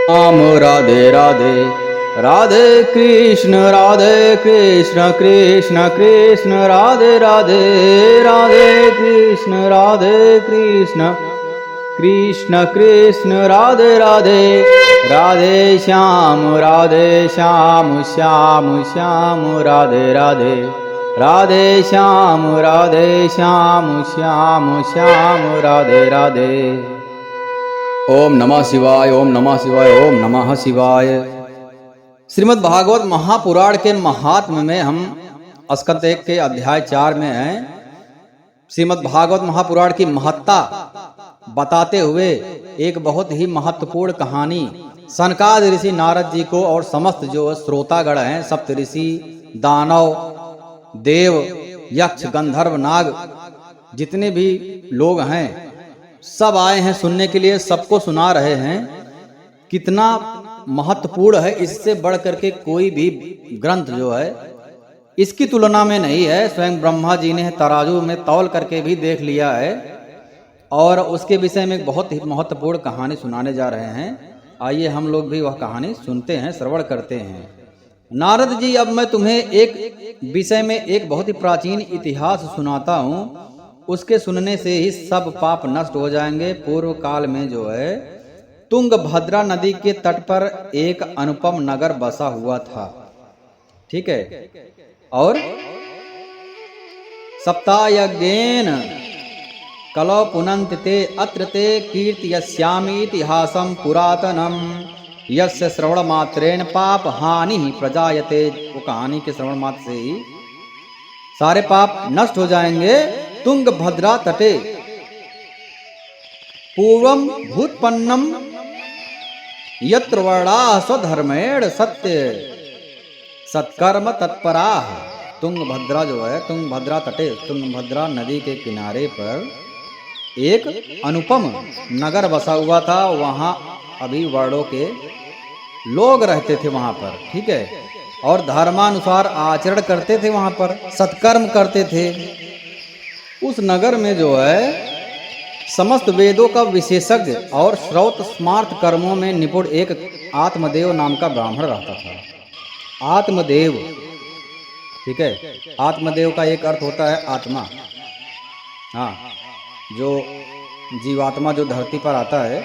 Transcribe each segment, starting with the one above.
राम राधे राधे राधे कृष्ण कृष्ण कृष्ण राधे राधे राधे कृष्ण कृष्ण कृष्ण राधे राधे राधे श्याम श्याम श्याम राधे राधे राधे श्याम श्याम श्याम राधे राधे। ओम नमः शिवाय ओम नमः शिवाय ओम नमः शिवाय। श्रीमद् भागवत महापुराण के महात्म्य में हम स्कंद 1 के अध्याय 4 में हैं। श्रीमद् भागवत महापुराण की महत्ता बताते हुए एक बहुत ही महत्वपूर्ण कहानी सनकादिक ऋषि नारद जी को और समस्त जो श्रोतागण हैं, सप्त ऋषि, दानव, देव, यक्ष, गंधर्व, नाग, जितने भी लोग हैं सब आए हैं सुनने के लिए, सबको सुना रहे हैं। कितना महत्वपूर्ण है, इससे बढ़ करके कोई भी ग्रंथ जो है इसकी तुलना में नहीं है। स्वयं ब्रह्मा जी ने तराजू में तौल करके भी देख लिया है और उसके विषय में एक बहुत ही महत्वपूर्ण कहानी सुनाने जा रहे हैं। आइए हम लोग भी वह कहानी सुनते हैं, श्रवण करते हैं। नारद जी, अब मैं तुम्हें एक विषय में एक बहुत ही प्राचीन इतिहास सुनाता हूँ, उसके सुनने से ही सब पाप नष्ट हो जाएंगे। पूर्व काल में जो है तुंगभद्रा नदी के तट पर एक अनुपम नगर बसा हुआ था, ठीक है। और सप्तायज्ञेन कलौ पुनन्त ते अत्र ते कीर्तयस्यामि इतिहासं पुरातनम यस्य श्रवण मात्रेण पाप हानि प्रजायते। वो कहानी के श्रवण मात्र से ही सारे पाप नष्ट हो जाएंगे। तुंगभद्रा तटे पूर्वम भूतपन्नम यत्र वर्णाः स्वधर्मेण सत्य सत्कर्म तत्पराः। तुंगभद्रा जो है, तुंगभद्रा तटे, तुंगभद्रा नदी के किनारे पर एक अनुपम नगर बसा हुआ था। वहाँ अभी वर्णों के लोग रहते थे वहाँ पर, ठीक है, और धर्मानुसार आचरण करते थे, वहाँ पर सत्कर्म करते थे। उस नगर में जो है समस्त वेदों का विशेषज्ञ और श्रौत स्मार्त कर्मों में निपुण एक आत्मदेव नाम का ब्राह्मण रहता था। आत्मदेव, ठीक है, आत्मदेव का एक अर्थ होता है आत्मा। हाँ, जो जीवात्मा जो धरती पर आता है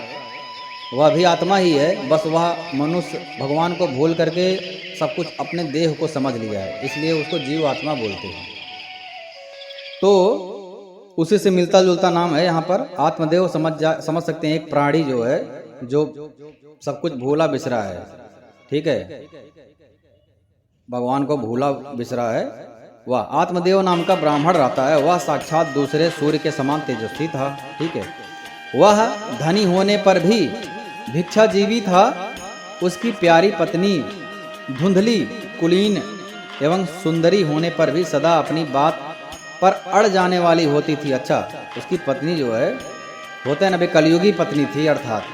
वह भी आत्मा ही है, बस वह मनुष्य भगवान को भूल करके सब कुछ अपने देह को समझ लिया है, इसलिए उसको जीव आत्मा बोलते हैं। तो उसी से मिलता जुलता नाम है यहाँ पर आत्मदेव। समझ सकते हैं एक प्राणी जो है जो सब कुछ भूला बिसरा है, ठीक है, भगवान को भूला बिसरा है, वह आत्मदेव नाम का ब्राह्मण रहता है। वह साक्षात दूसरे सूर्य के समान तेजस्वी था, ठीक है। वह धनी होने पर भी भिक्षाजीवी था। उसकी प्यारी पत्नी धुंधली, कुलीन एवं सुंदरी होने पर भी सदा अपनी बात पर अड़ जाने वाली होती थी। अच्छा, उसकी पत्नी जो है, होता है ना, कलयुगी पत्नी थी, अर्थात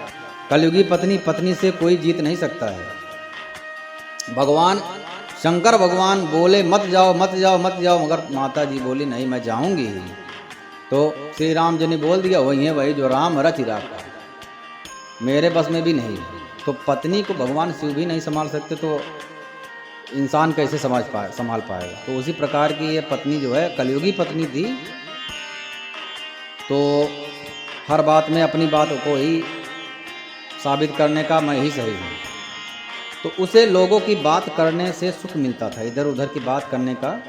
कलयुगी पत्नी से कोई जीत नहीं सकता है। भगवान शंकर भगवान बोले मत जाओ मत जाओ मत जाओ, मगर माता जी बोली नहीं, मैं जाऊंगी ही। तो श्री राम जी ने बोल दिया, वही है वही जो राम रच रहा, मेरे बस में भी नहीं। तो पत्नी को भगवान शिव भी नहीं संभाल सकते, तो इंसान कैसे संभाल पाएगा। तो उसी प्रकार की ये पत्नी जो है कलयुगी पत्नी थी। तो हर बात में अपनी बात को ही साबित करने का मैं ही सही हूँ। तो उसे लोगों की बात करने से सुख मिलता था, इधर उधर की बात करने का,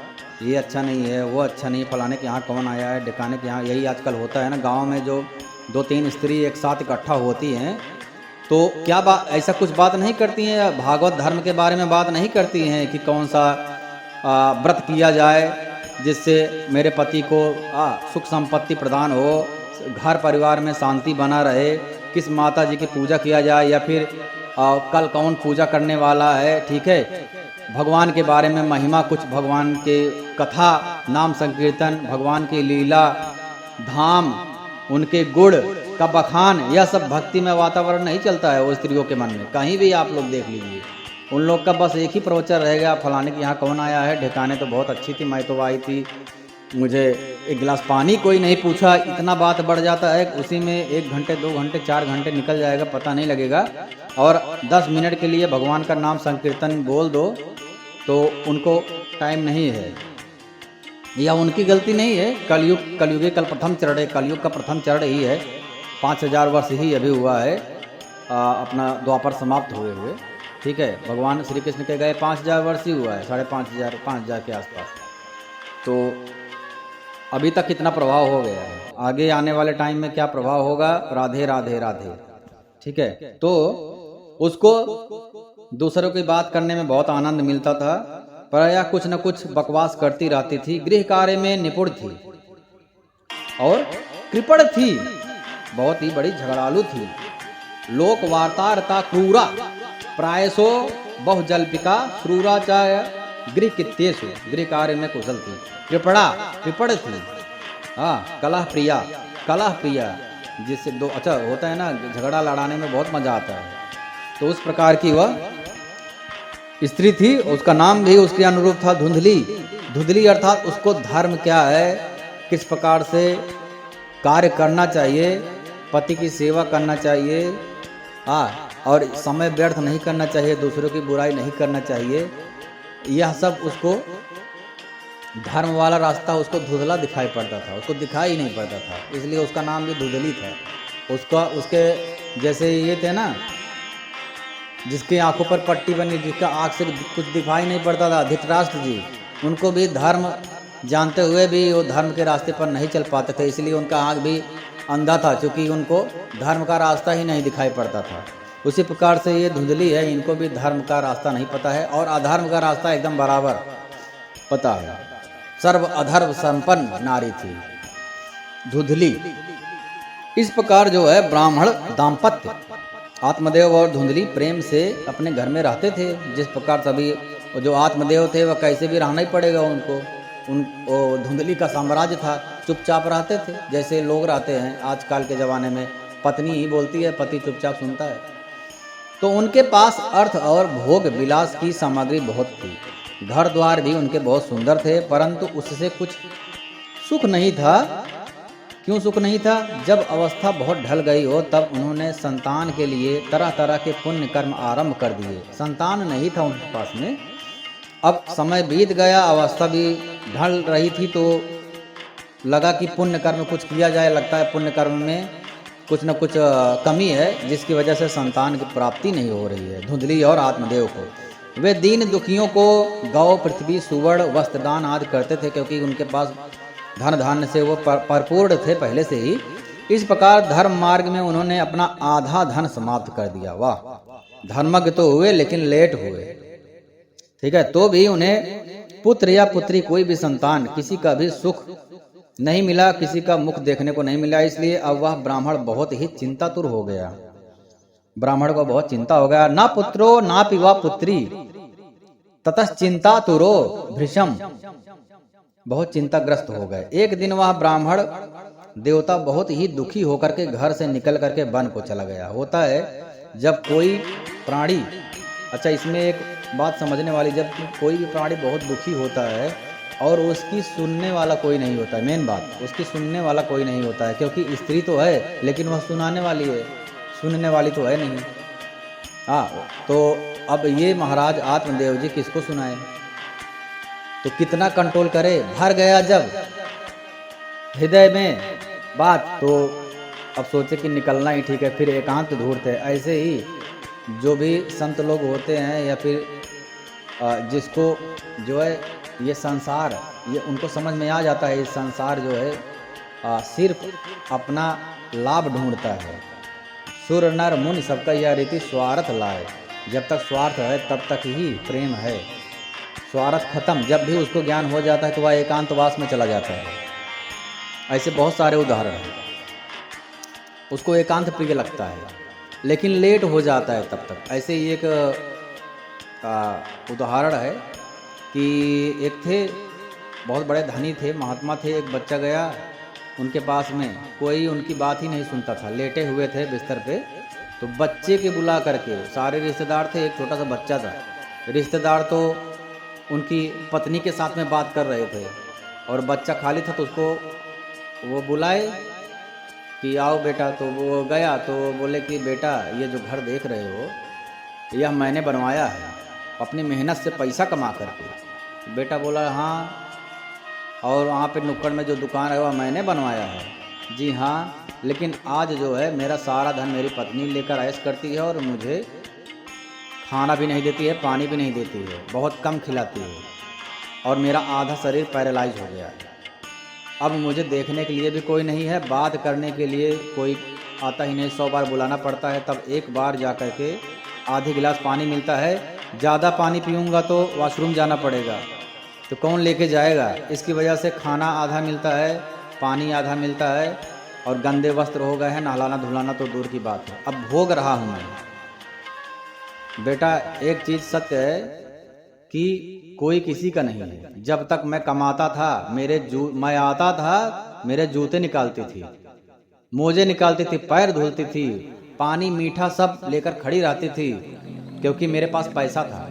ये अच्छा नहीं है, वो अच्छा नहीं, फलाने के यहाँ कौन आया है, ढिकाने के यहाँ। यही आजकल होता है ना, गांव में जो 2-3 स्त्री एक साथ इकट्ठा होती हैं तो क्या बात, ऐसा कुछ बात नहीं करती हैं, भागवत धर्म के बारे में बात नहीं करती हैं कि कौन सा व्रत किया जाए जिससे मेरे पति को सुख संपत्ति प्रदान हो, घर परिवार में शांति बना रहे, किस माता जी की पूजा किया जाए, या फिर कल कौन पूजा करने वाला है, ठीक है, भगवान के बारे में महिमा, कुछ भगवान के कथा, नाम संकीर्तन, भगवान की लीला, धाम, उनके गुण का बखान, यह सब भक्ति में वातावरण नहीं चलता है वो स्त्रियों के मन में। कहीं भी आप लोग देख लीजिए, उन लोग का बस एक ही प्रवचन रहेगा, फलाने के यहाँ कौन आया है, ढिकाने तो बहुत अच्छी थी, मैं तो आई थी, मुझे एक गिलास पानी कोई नहीं पूछा, इतना बात बढ़ जाता है उसी में 1 घंटे 2 घंटे 4 घंटे निकल जाएगा, पता नहीं लगेगा। और 10 मिनट के लिए भगवान का नाम संकीर्तन बोल दो तो उनको टाइम नहीं है, या उनकी गलती नहीं है। कलयुगी कल प्रथम चरण, कलयुग का प्रथम चरण ही है। 5000 वर्ष ही अभी हुआ है अपना द्वापर समाप्त हुए हुए, ठीक है। भगवान श्री कृष्ण के गए 5000 वर्ष ही हुआ है, 5500 के आसपास। तो अभी तक कितना प्रभाव हो गया है, आगे आने वाले टाइम में क्या प्रभाव होगा। राधे राधे राधे, ठीक है। तो उसको दूसरों की बात करने में बहुत आनंद मिलता था, पर यह कुछ न कुछ बकवास करती रहती थी। गृह कार्य में निपुण थी और कृपण थी, बहुत ही बड़ी झगड़ालू थी। लोक वार्तारता क्रूरा प्रायसो बहुजल्पिका श्रूरा चाय गृह कित्येषु, गृह कार्य में कुशल थी। कृपण थी, हाँ। कलह प्रिया जिससे दो अच्छा होता है ना, झगड़ा लड़ाने में बहुत मजा आता है। तो उस प्रकार की वह स्त्री थी। उसका नाम भी उसके अनुरूप था, धुंधली। धुंधली अर्थात उसको धर्म क्या है, किस प्रकार से कार्य करना चाहिए, पति की सेवा करना चाहिए, हाँ, और समय व्यर्थ नहीं करना चाहिए, दूसरों की बुराई नहीं करना चाहिए, यह सब उसको धर्म वाला रास्ता उसको धुंधला दिखाई पड़ता था, उसको दिखाई नहीं पड़ता था, इसलिए उसका नाम भी धुंधली था। उसके जैसे ये थे ना, जिसकी आंखों पर पट्टी बनी, जिसका आँख से कुछ दिखाई नहीं पड़ता था, धृतराष्ट्र जी, उनको भी धर्म जानते हुए भी वो धर्म के रास्ते पर नहीं चल पाते थे, इसलिए उनका आँख भी अंधा था, क्योंकि उनको धर्म का रास्ता ही नहीं दिखाई पड़ता था। उसी प्रकार से ये धुंधली है, इनको भी धर्म का रास्ता नहीं पता है और अधर्म का रास्ता एकदम बराबर पता है। सर्व अधर्म संपन्न नारी थी धुंधली। इस प्रकार जो है ब्राह्मण दाम्पत्य आत्मदेव और धुंधली प्रेम से अपने घर में रहते थे। जिस प्रकार सभी जो आत्मदेव थे वह कैसे भी रहना ही पड़ेगा उनको, धुंधली का साम्राज्य था, चुपचाप रहते थे जैसे लोग रहते हैं आजकल के ज़माने में, पत्नी ही बोलती है, पति चुपचाप सुनता है। तो उनके पास अर्थ और भोग विलास की सामग्री बहुत थी, घर द्वार भी उनके बहुत सुंदर थे, परंतु उससे कुछ सुख नहीं था। क्यों सुख नहीं था? जब अवस्था बहुत ढल गई हो तब उन्होंने संतान के लिए तरह तरह के पुण्य कर्म आरंभ कर दिए। संतान नहीं था उनके पास में। अब समय बीत गया, अवस्था भी ढल रही थी, तो लगा कि पुण्य कर्म कुछ किया जाए। लगता है पुण्य कर्म में कुछ न कुछ कमी है, जिसकी वजह से संतान की प्राप्ति नहीं हो रही है धुंधली और आत्मदेव को। वे दीन दुखियों को गौ, पृथ्वी, सुवर्ण, वस्त्रदान आदि करते थे, क्योंकि उनके पास धन धान्य से वो परिपूर्ण थे पहले से ही। इस प्रकार धर्म मार्ग में उन्होंने अपना आधा धन समाप्त कर दिया। वाह, धर्मज्ञ तो हुए लेकिन लेट हुए, ठीक है। तो भी उन्हें पुत्र या पुत्री, कोई भी संतान, किसी का भी सुख नहीं मिला, किसी का मुख देखने को नहीं मिला। इसलिए अब वह ब्राह्मण बहुत ही चिंतातुर हो गया। ब्राह्मण को बहुत चिंता हो गया। ना पुत्रो ना पिवा पुत्री ततः चिंतातुरो भृशम, बहुत चिंताग्रस्त हो गए। एक दिन वह ब्राह्मण देवता बहुत ही दुखी होकर के घर से निकल करके वन को चला गया। होता है जब कोई प्राणी, अच्छा इसमें एक बात समझने वाली, जब कोई भी प्राणी बहुत दुखी होता है और उसकी सुनने वाला कोई नहीं होता है, मेन बात, उसकी सुनने वाला कोई नहीं होता है, क्योंकि स्त्री तो है लेकिन वह सुनाने वाली है, सुनने वाली तो है नहीं। हाँ, तो अब ये महाराज आत्मदेव जी किसको सुनाए, तो कितना कंट्रोल करे। भर गया जब हृदय में बात, तो अब सोचे कि निकलना ही ठीक है, फिर एकांत ढूंढते। ऐसे ही जो भी संत लोग होते हैं या फिर जिसको जो है ये संसार, ये उनको समझ में आ जाता है, ये संसार जो है सिर्फ अपना लाभ ढूंढता है। सुर नर मुनि सबका यह रीति स्वार्थ लाए, जब तक स्वार्थ है तब तक ही प्रेम है। स्वार्थ खत्म, जब भी उसको ज्ञान हो जाता है तो वह एकांतवास में चला जाता है। ऐसे बहुत सारे उदाहरण हैं। उसको एकांत प्रिय लगता है लेकिन लेट हो जाता है तब तक। ऐसे ही एक उदाहरण है कि एक थे, बहुत बड़े धनी थे, महात्मा थे। एक बच्चा गया उनके पास में, कोई उनकी बात ही नहीं सुनता था, लेटे हुए थे बिस्तर पे। तो बच्चे के बुला करके, सारे रिश्तेदार थे, एक छोटा सा बच्चा था। रिश्तेदार तो उनकी पत्नी के साथ में बात कर रहे थे और बच्चा खाली था तो उसको वो बुलाए कि आओ बेटा, तो वो गया तो बोले कि बेटा ये जो घर देख रहे हो यह मैंने बनवाया है अपनी मेहनत से पैसा कमा करके। बेटा बोला हाँ, और वहाँ पे नुक्कड़ में जो दुकान है वह मैंने बनवाया है। जी हाँ, लेकिन आज जो है मेरा सारा धन मेरी पत्नी लेकर ऐश करती है और मुझे खाना भी नहीं देती है, पानी भी नहीं देती है, बहुत कम खिलाती है और मेरा आधा शरीर पैरालाइज हो गया है। अब मुझे देखने के लिए भी कोई नहीं है, बात करने के लिए कोई आता ही नहीं, 100 बार बुलाना पड़ता है तब एक बार जा कर के आधी गिलास पानी मिलता है। ज़्यादा पानी पीऊँगा तो वॉशरूम जाना पड़ेगा, तो कौन लेके जाएगा। इसकी वजह से खाना आधा मिलता है, पानी आधा मिलता है और गंदे वस्त्र हो गए हैं, नहलाना धुलाना तो दूर की बात है। अब भोग रहा हूँ मैं। बेटा एक चीज़ सत्य है कि कोई किसी का नहीं है। जब तक मैं कमाता था मैं आता था, मेरे जूते निकालती थी, मोजे निकालती थी, पैर धुलती थी, पानी मीठा सब लेकर खड़ी रहती थी क्योंकि मेरे पास पैसा था।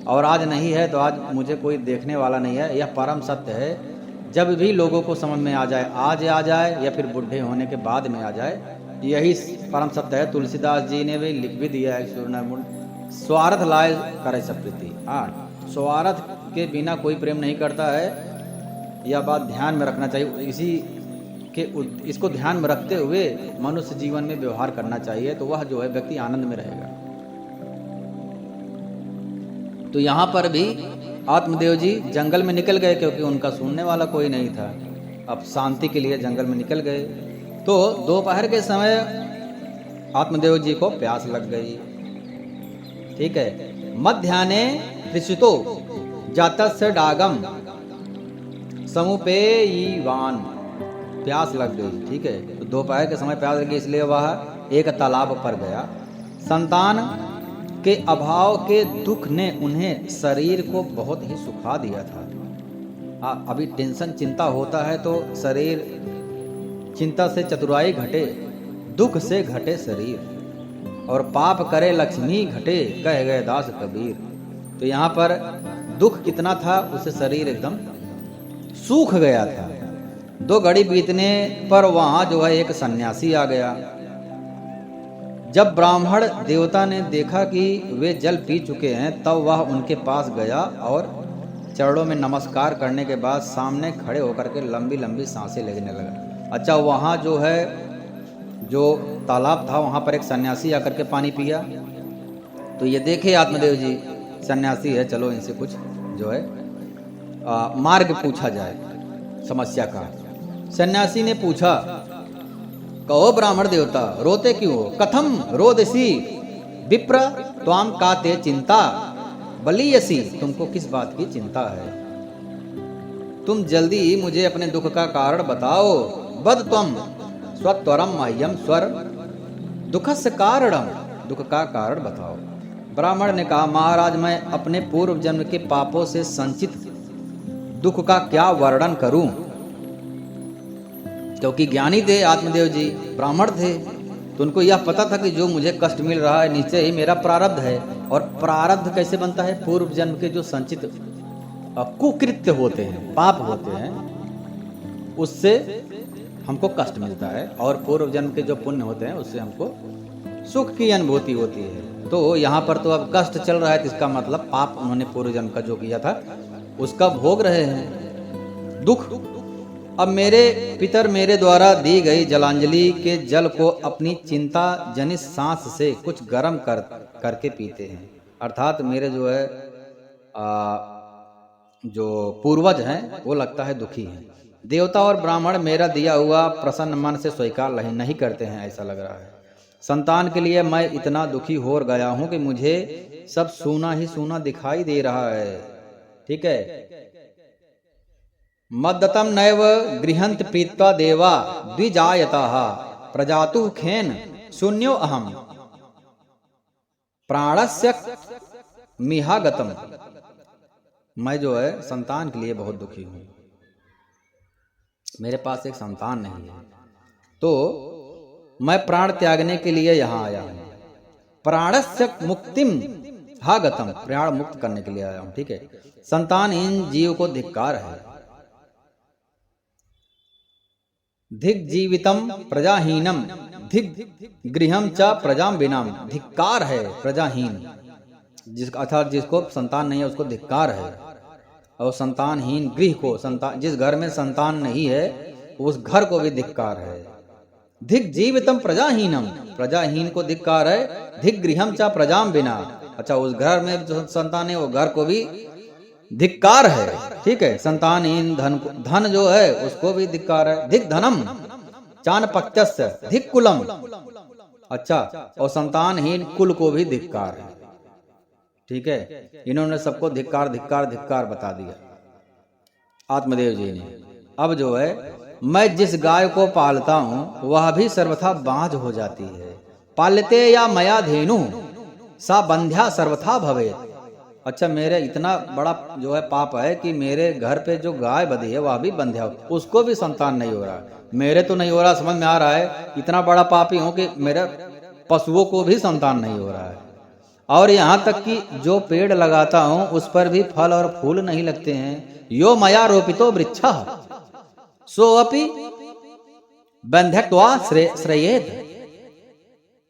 और आज नहीं है तो आज मुझे कोई देखने वाला नहीं है। यह परम सत्य है। जब भी लोगों को समझ में आ जाए, आज आ जाए या फिर बुढ़े होने के बाद में आ जाए, यही परम सत्य है। तुलसीदास जी ने भी लिख भी दिया है, स्वार्थ लाए करे सब प्रीति। हाँ, स्वार्थ के बिना कोई प्रेम नहीं करता है, यह बात ध्यान में रखना चाहिए। इसको ध्यान में रखते हुए मनुष्य जीवन में व्यवहार करना चाहिए, तो वह जो है व्यक्ति आनंद में रहेगा। तो यहाँ पर भी आत्मदेव जी जंगल में निकल गए क्योंकि उनका सुनने वाला कोई नहीं था। अब शांति के लिए जंगल में निकल गए तो दोपहर के समय आत्मदेव जी को प्यास लग गई। ठीक है, मध्याह्ने त्रिषितो जातस्य डागम समुपेयीवान, प्यास लग गई। ठीक है, तो दोपहर के समय प्यास लगी इसलिए वह एक तालाब पर गया। संतान के अभाव के दुख ने उन्हें शरीर को बहुत ही सुखा दिया था। अभी टेंशन चिंता होता है तो शरीर, चिंता से चतुराई घटे, दुख से घटे शरीर, और पाप करे लक्ष्मी घटे, कह गए दास कबीर। तो यहाँ पर दुख कितना था, उससे शरीर एकदम सूख गया था। 2 घड़ी बीतने पर वहाँ जो है एक सन्यासी आ गया। जब ब्राह्मण देवता ने देखा कि वे जल पी चुके हैं तब वह उनके पास गया और चरणों में नमस्कार करने के बाद सामने खड़े होकर के लंबी लंबी सांसें लेने लगा। अच्छा, वहाँ जो है जो तालाब था वहाँ पर एक सन्यासी आकर के पानी पिया। तो ये देखे आत्मदेव जी सन्यासी है, चलो इनसे कुछ जो है मार्ग पूछा जाए समस्या का। सन्यासी ने पूछा, कहो ब्राह्मण देवता रोते क्यों हो? कथम रोदसी विप्र त्वाम काते चिंता बलीयसी, तुमको किस बात की चिंता है? तुम जल्दी मुझे अपने दुख का कारण बताओ। बद त्वम स्वत्वरम मह्यम स्वर दुखस्य कारणम, दुख का कारण बताओ। ब्राह्मण ने कहा, महाराज मैं अपने पूर्व जन्म के पापों से संचित दुख का क्या वर्णन करूं? क्योंकि ज्ञानी थे आत्मदेव जी, ब्राह्मण थे, तो उनको यह पता था कि जो मुझे कष्ट मिल रहा है नीचे ही मेरा प्रारब्ध है। और प्रारब्ध कैसे बनता है? पूर्व जन्म के जो संचित कुकृत्य होते हैं, पाप होते हैं, उससे हमको कष्ट मिलता है, और पूर्व जन्म के जो पुण्य होते हैं उससे हमको सुख की अनुभूति होती है। तो यहाँ पर तो अब कष्ट चल रहा है, तो इसका मतलब पाप उन्होंने पूर्व जन्म का जो किया था उसका भोग रहे हैं, दुख। अब मेरे पितर मेरे द्वारा दी गई जलांजलि के जल को अपनी चिंता जनित सांस से कुछ गर्म करके पीते हैं। अर्थात मेरे जो है जो पूर्वज हैं वो लगता है दुखी हैं। देवता और ब्राह्मण मेरा दिया हुआ प्रसन्न मन से स्वीकार नहीं करते हैं, ऐसा लग रहा है। संतान के लिए मैं इतना दुखी हो गया हूं कि मुझे सब सूना ही सूना दिखाई दे रहा है। ठीक है, मद्दतम नैव गृहंत प्रीत्वा देवा द्विजायतः प्रजातु खेन शून्यो अहम प्राणस्य मिहागतम। मैं जो है संतान के लिए बहुत दुखी हूं, मेरे पास एक संतान नहीं है, तो मैं प्राण त्यागने के लिए यहाँ आया हूँ। प्राणस्य मुक्तिम हा गतम, प्राण मुक्त करने के लिए आया हूँ। ठीक है, संतान इन जीव को धिक्कार है। धिक जीवितम प्रजाहीनम धिक गृहम च प्रजाम विनाम। धिक्कार है प्रजाहीन, अर्थात जिसको संतान नहीं है उसको धिक्कार है। और संतानहीन गृह को, संतान जिस घर में संतान नहीं है उस घर को भी धिक्कार है। धिक जीवितम प्रजाहीनम, प्रजाहीन को धिक्कार है। धिक गृहम च प्रजाम विना, अच्छा उस घर में जो संतान है वो घर को भी धिक्कार है। ठीक है, संतानहीन धन जो है उसको भी धिक्कार है। धिक धनम चाणपत्यस्य धिक कुलम, अच्छा और संतानहीन कुल को भी धिक्कार है। ठीक है, इन्होंने सबको धिक्कार धिक्कार धिक्कार बता दिया आत्मदेव जी ने। अब जो है मैं जिस गाय को पालता हूं वह भी सर्वथा बांझ हो जाती है। पालते या मया धेनु सा बंध्या सर्वथा भवेत। अच्छा मेरे इतना बड़ा जो है पाप है कि मेरे घर पे जो गाय बधी है वह भी बंध्या, उसको भी संतान नहीं हो रहा। मेरे तो नहीं हो रहा, समझ में आ रहा है इतना बड़ा पापी हूं कि मेरे पशुओं को भी संतान नहीं हो रहा है। और यहाँ तक कि जो पेड़ लगाता हूं उस पर भी फल और फूल नहीं लगते हैं। यो मया रोपितो वृक्षः सो अपि बंध्यक्त्वा श्रेयेत।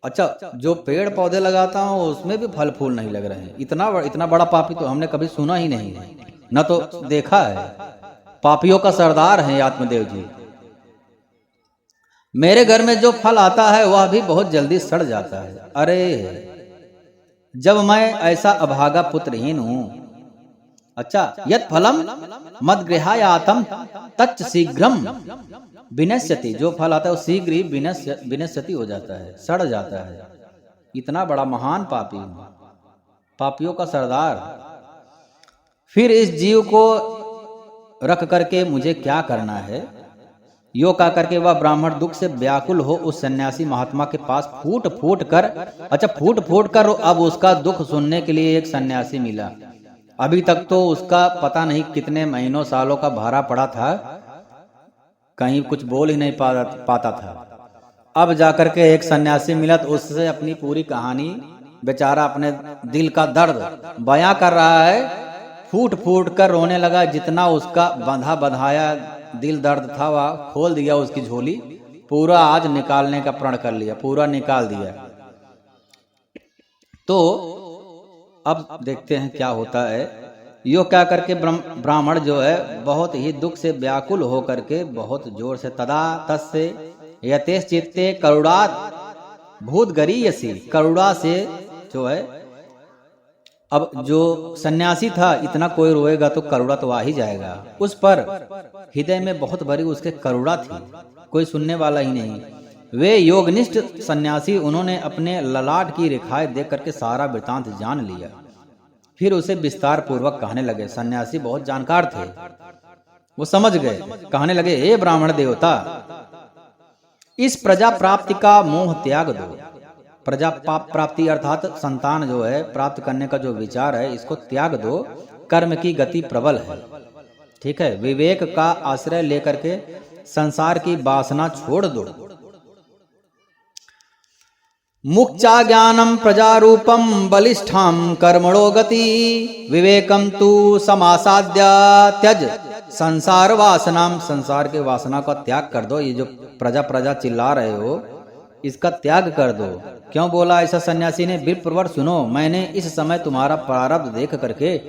अच्छा जो पेड़ पौधे लगाता हूं उसमें भी फल फूल नहीं लग रहे हैं। इतना बड़ा पापी तो हमने कभी सुना ही नहीं है, न तो देखा है। पापियों का सरदार है आत्मदेव जी। मेरे घर में जो फल आता है वह भी बहुत जल्दी सड़ जाता है। अरे जब मैं ऐसा अभागा पुत्रहीन हूं, अच्छा यत फलम मद गृहायातम तच्च शीघ्रम विनश्यति, जो फल आता है वो शीघ्र ही विनश्यति हो जाता है, सड़ जाता है। इतना बड़ा महान पापी हूं, पापियों का सरदार। फिर इस जीव को रख करके मुझे क्या करना है? यो कह करके वह ब्राह्मण दुख से व्याकुल हो उस सन्यासी महात्मा के पास फूट फूट कर अब उसका दुख सुनने के लिए एक सन्यासी मिला। अभी तक तो उसका पता नहीं कितने महीनों सालों का भारा पड़ा था, कहीं कुछ बोल ही नहीं पाता था। अब जाकर के एक सन्यासी मिला तो उससे अपनी पूरी कहानी, बेचारा अपने दिल का दर्द बयां कर रहा है। फूट फूट कर रोने लगा। जितना उसका बंधा बंधाया दिल दर्द था वह खोल दिया, उसकी झोली पूरा आज निकालने का प्रण कर लिया, पूरा निकाल दिया। तो अब देखते हैं क्या होता है। यो क्या करके ब्राह्मण जो है बहुत ही दुख से व्याकुल हो करके बहुत जोर से तदा तस्से यतेश चित्ते करुणात भूत गरीयसी, करुणा से जो है, अब जो सन्यासी था इतना कोई रोएगा तो करुणा तो आ ही जाएगा उस पर। हृदय में बहुत बड़ी उसके करुणा थी, कोई सुनने वाला ही नहीं। वे योगनिष्ठ सन्यासी, उन्होंने अपने ललाट की रेखाएं देख करके सारा वृतांत जान लिया। फिर उसे विस्तार पूर्वक कहने लगे। सन्यासी बहुत जानकार थे, वो समझ गए। कहने लगे, हे ब्राह्मण देवता, इस प्रजा प्राप्ति का मोह त्याग दो। प्रजा प्राप्ति अर्थात संतान जो है प्राप्त करने का जो विचार है इसको त्याग दो। कर्म की गति प्रबल है, ठीक है। विवेक का आश्रय लेकर के संसार की वासना छोड़ दो। मुक्चा ज्ञानम प्रजारूपम बलिष्ठम कर्मणो गति विवेकम तु समासाद्य त्यज संसार वासनाम। संसार के वासना का त्याग कर दो। ये जो प्रजा चिल्ला रहे हो इसका त्याग कर दो। क्यों बोला ऐसा सन्यासी ने? विप्रवर सुनो, मैंने इस समय तुम्हारा प्रारब्ध देख करके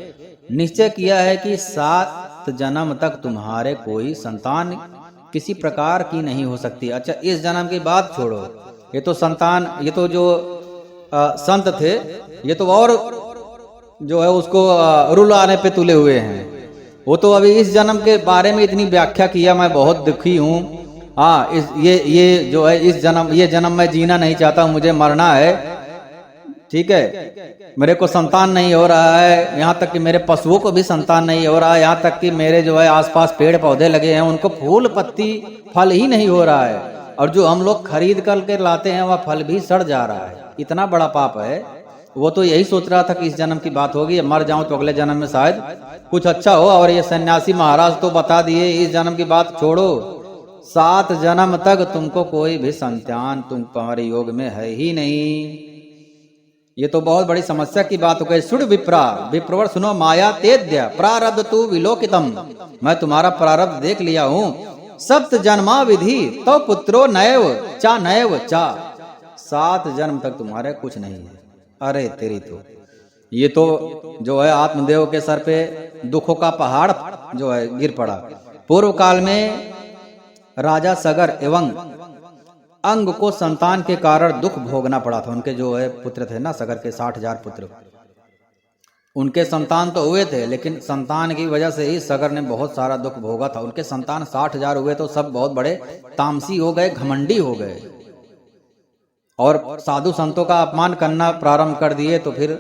निश्चय किया है कि 7 जन्म तक तुम्हारे कोई संतान किसी प्रकार की नहीं हो सकती। अच्छा इस जन्म की बात छोड़ो, ये तो संतान, ये तो जो संत थे ये तो और जो है उसको रुलाने पे तुले हुए हैं। वो तो अभी इस जन्म के बारे में इतनी व्याख्या किया, मैं बहुत दुखी हूँ। हाँ ये जो है इस जन्म, ये जन्म मैं जीना नहीं चाहता, मुझे मरना है, ठीक है। मेरे को संतान नहीं हो रहा है, यहाँ तक कि मेरे पशुओं को भी संतान नहीं हो रहा है, यहाँ तक कि मेरे जो है आसपास पेड़ पौधे लगे हैं उनको फूल पत्ती फल ही नहीं हो रहा है, और जो हम लोग खरीद करके लाते हैं वह फल भी सड़ जा रहा है। इतना बड़ा पाप है। वो तो यही सोच रहा था कि इस जन्म की बात होगी, मर जाऊं तो अगले जन्म में शायद कुछ अच्छा हो। और ये सन्यासी महाराज तो बता दिए इस जन्म की बात छोड़ो, 7 जन्म तक तुमको कोई भी संतान तुम्हारे योग में है ही नहीं। ये तो बहुत बड़ी समस्या की बात हो गई। सुड़ विप्रवर सुनो, माया तेद्य प्रारब्ध तु विलोकितम। मैं तुम्हारा प्रारब्ध देख लिया हूँ, सप्त जन्मा विधि तो पुत्रो नैव चा 7 जन्म तक तुम्हारे कुछ नहीं है। अरे तेरी तो ये तो जो है आत्मदेव के सर पे दुखों का पहाड़ जो है गिर पड़ा। पूर्व काल में राजा सगर एवं अंग को संतान के कारण दुख भोगना पड़ा था। उनके जो है पुत्र थे ना सगर के 60,000 पुत्र, उनके संतान तो हुए थे, लेकिन संतान की वजह से ही सगर ने बहुत सारा दुख भोगा था। उनके संतान 60,000 हुए तो सब बहुत बड़े तामसी हो गए, घमंडी हो गए और साधु संतों का अपमान करना प्रारंभ कर दिए। तो फिर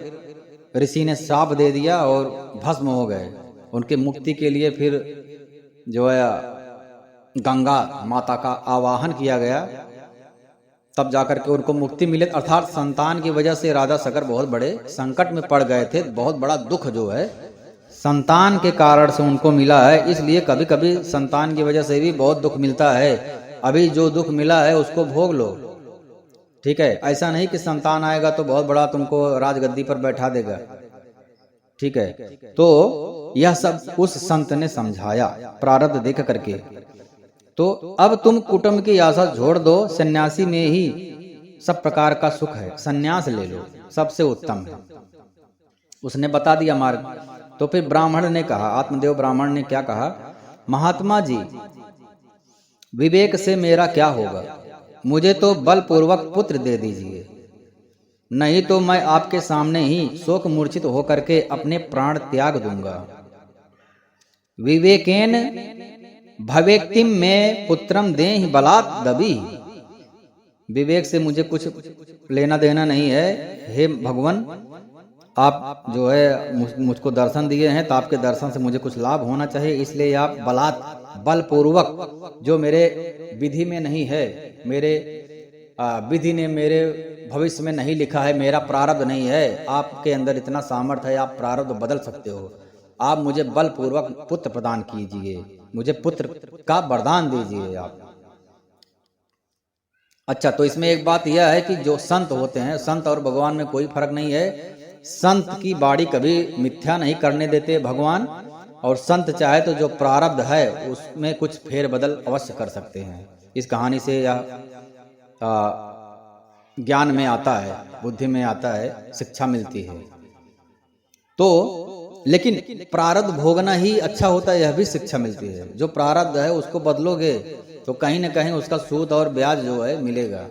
ऋषि ने श्राप दे दिया और भस्म हो गए। उनके मुक्ति के लिए फिर जो है गंगा माता का आवाहन किया गया, तब जाकर के उनको मुक्ति मिले। अर्थात संतान की वजह से राजा सगर बहुत बड़े संकट में पड़ गए थे। बहुत बड़ा दुख जो है संतान के कारण से उनको मिला है। इसलिए कभी कभी संतान की वजह से भी बहुत दुख मिलता है। अभी जो दुख मिला है उसको भोग लो, ठीक है। ऐसा नहीं कि संतान आएगा तो बहुत बड़ा तुमको राजगद्दी पर बैठा देगा, ठीक है। तो यह सब उस संत ने समझाया प्रारब्ध देख करके। तो अब तुम कुटुंब की आशा छोड़ दो, सन्यासी में ही सब प्रकार का सुख है, सन्यास ले लो, सबसे उत्तम है। उसने बता दिया मार्ग। तो फिर ब्राह्मण ने कहा, आत्मदेव ब्राह्मण ने क्या कहा, महात्मा जी विवेक से मेरा क्या होगा, मुझे तो बलपूर्वक पुत्र दे दीजिए, नहीं तो मैं आपके सामने ही शोक मूर्छित होकर के अपने प्राण त्याग दूंगा। विवेकेन भवेक्तिम में पुत्रम देहि बलात् दबी। विवेक से मुझे कुछ लेना देना नहीं है। हे भगवान, आप जो है मुझको दर्शन दिए हैं तो आपके दर्शन से मुझे कुछ लाभ होना चाहिए, इसलिए आप बलपूर्वक जो मेरे विधि में नहीं है, मेरे विधि ने मेरे भविष्य में नहीं लिखा है, मेरा प्रारब्ध नहीं है, आपके अंदर इतना सामर्थ्य है, आप प्रारब्ध बदल सकते हो, आप मुझे बलपूर्वक पुत्र प्रदान कीजिए, मुझे पुत्र का वरदान दीजिए आप। अच्छा, तो इसमें एक बात यह है कि जो संत होते हैं, संत और भगवान में कोई फर्क नहीं है। संत की बाड़ी कभी मिथ्या नहीं करने देते भगवान, और संत चाहे तो जो प्रारब्ध है उसमें कुछ फेरबदल अवश्य कर सकते हैं। इस कहानी से यह ज्ञान में आता है, बुद्धि में आता है, शिक्षा मिलती है। तो लेकिन प्रारब्ध भोगना ही अच्छा होता है, यह भी शिक्षा मिलती है। जो प्रारब्ध है उसको बदलोगे तो कहीं न कहीं उसका सूद और ब्याज जो है मिलेगा।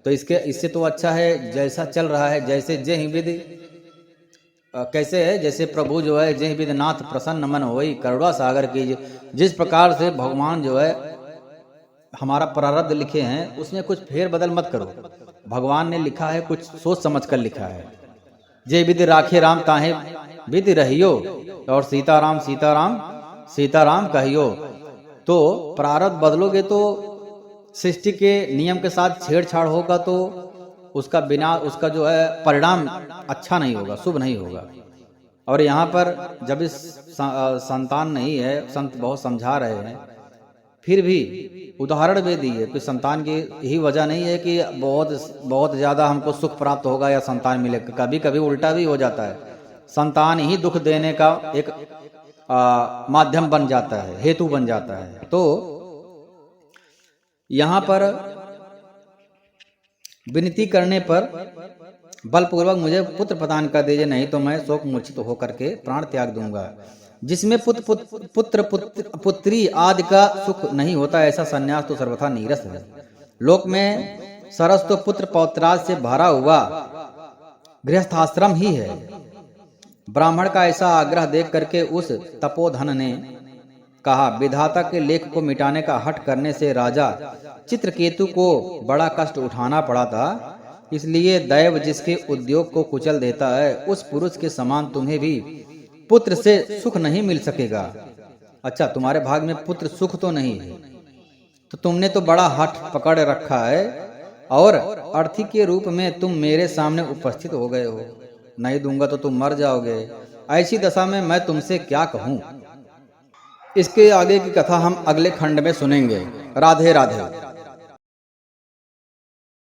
तो इससे तो अच्छा है जैसा चल रहा है, जैसे जय विधि कैसे है, जैसे प्रभु जो है जय विधि नाथ प्रसन्न मन होई करुणा सागर कीजिए। जिस प्रकार से भगवान जो है हमारा प्रारब्ध लिखे हैं उसमें कुछ फेर बदल मत करो। भगवान ने लिखा है कुछ सोच समझ कर लिखा है। जय विधि राखे राम ताहे विधि रहियो, और सीताराम सीताराम सीताराम कहियो। तो प्रारब्ध बदलोगे तो सृष्टि के नियम के साथ छेड़छाड़ होगा तो उसका जो है परिणाम अच्छा नहीं होगा, शुभ नहीं होगा। और यहाँ पर जब इस संतान नहीं है, संत बहुत समझा रहे हैं, फिर भी उदाहरण भी दिए कि संतान की ही वजह नहीं है कि बहुत ज़्यादा हमको सुख प्राप्त होगा या संतान मिलेगा। कभी कभी उल्टा भी हो जाता है, संतान ही दुख देने का एक माध्यम बन जाता है, हेतु बन जाता है। तो यहाँ पर विनती करने पर बलपूर्वक मुझे पुत्र प्रदान कर दीजिए, नहीं तो मैं शोक मूर्छित होकर के प्राण त्याग दूंगा। जिसमें पुत्र पुत्री आदि का सुख नहीं होता, ऐसा संन्यास तो सर्वथा नीरस है। लोक में सरस तो पुत्र पौत्राद से भरा हुआ गृहस्थाश्रम ही है। ब्राह्मण का ऐसा आग्रह देख करके उस तपोधन ने कहा, विधाता के लेख को मिटाने का हठ करने से राजा चित्रकेतु को बड़ा कष्ट उठाना पड़ा था, इसलिए दैव जिसके उद्योग को कुचल देता है उस पुरुष के समान तुम्हें भी पुत्र से सुख नहीं मिल सकेगा। अच्छा, तुम्हारे भाग में पुत्र सुख तो नहीं है, तो तुमने तो बड़ा हठ पकड़ रखा है और अर्थी के रूप में तुम मेरे सामने उपस्थित हो गए हो। नहीं दूंगा तो तुम मर जाओगे। ऐसी दशा में मैं तुमसे क्या कहूँ। इसके आगे की कथा हम अगले खंड में सुनेंगे। राधे राधे।